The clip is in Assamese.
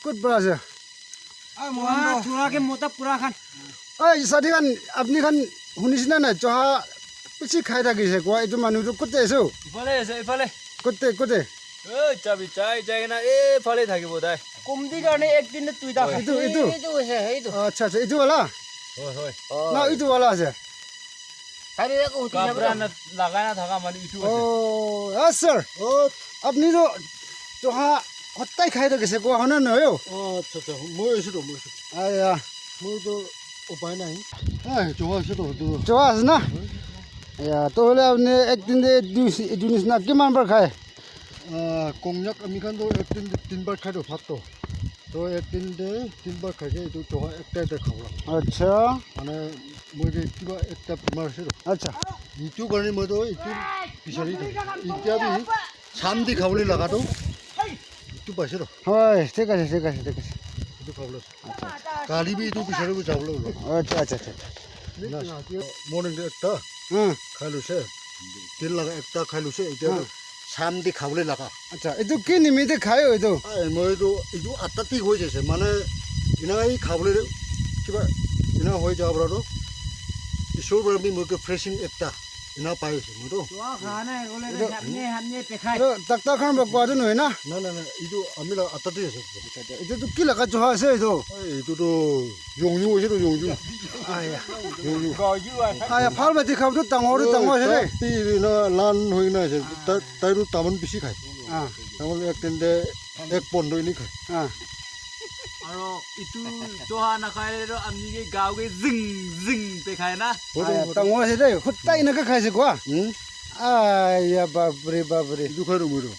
ক'ত পৰা আছে চোৰাকে মতা পুৰা খান ঐ সাথী খান আপুনি খান শুনিছেনে নাই জহা বেছি খাই থাকিছে কোৱা এইটো মানুহটো ক'তে আছো ইফালে আছে ইফালে ক'তে ক'তে এই চাবি চাই যায় না এইফালে থাকিব দাই কমতি কাৰণে একদিন তুই দা এইটো এইটো হৈছে সেইটো আচ্ছা আচ্ছা এইটো वाला হয় হয় না এইটো वाला আছে খালি একো উঠি যাব কাপড়া না লাগাই না থাকা মানে ইটো ও আছে স্যার ও আপনি তো জহা সদায় খাই থাকিছে কোৱা হয়নে নহয় আচ্ছা আচ্ছা মই আছোঁ মই আছোঁ আয়া মোৰতো উপায় নাই জমা আছেতো জহা আছে না এয়া তো হ'লে আপুনি একদিন এইটো নিচিনা কিমান বাৰ খায় কমনাক আমি খানতো একদিন তিনিবাৰ খাই দিওঁ ভাতটো তো একদিনতে তিনিবাৰ খাইছে এইটো জহা একটা খাব আচ্ছা মানে মই কিবা একটা বেমাৰ আছেতো আচ্ছা ইটো কাৰণে মইতো এইটো বিচাৰি এতিয়া আমি চাম দি খাবলৈ লগাটো এইটো পাইছেতো হয় ঠিক আছে ঠিক আছে ঠিক আছে এইটো খাবলৈ কালি বি এইটো বিচাৰিব যাবলৈ ওলাব আচ্ছা আচ্ছা আচ্ছা মৰ্ণিং একটা খাই লৈছে তেল লগা একটা খাই লৈছে এতিয়া চাম দি খাবলৈ লগা আচ্ছা এইটো কি নিমিত্তে খায় এইটো মইতো এইটো আটাতিক হৈ যাইছে মানে এনেই খাবলৈ কিবা এনে হৈ যাব পৰাটো ঈশ্বৰৰ পৰা আমি মই ফ্ৰেছিং একটা এনে পাই আছোঁ মইতো ডাক্তৰখন কোৱাটো নহয় না নাই নাই নাই এইটো আমি আটাতি আছে এইটোতো কি লগা জহা আছে এইটো এইটোতো জংজু হৈছেতো জংজু আয়া ফাল বাতি খাবতো ডাঙৰ ডাঙৰ আছে দেই লান হৈ কিনে আছে তাইতো তামোল বেছি খায় তামোল এক তেন্তে এক পোন্ধৰ এনে খায় আৰু ইটো জহা নাখায় আমি গাঁৱকে জিং জিং তে খায় না ডাঙৰ আছে দেই সদায় এনেকৈ খাইছে কোৱা আয়া বাপৰে বাপৰে এইটো খাই মইতো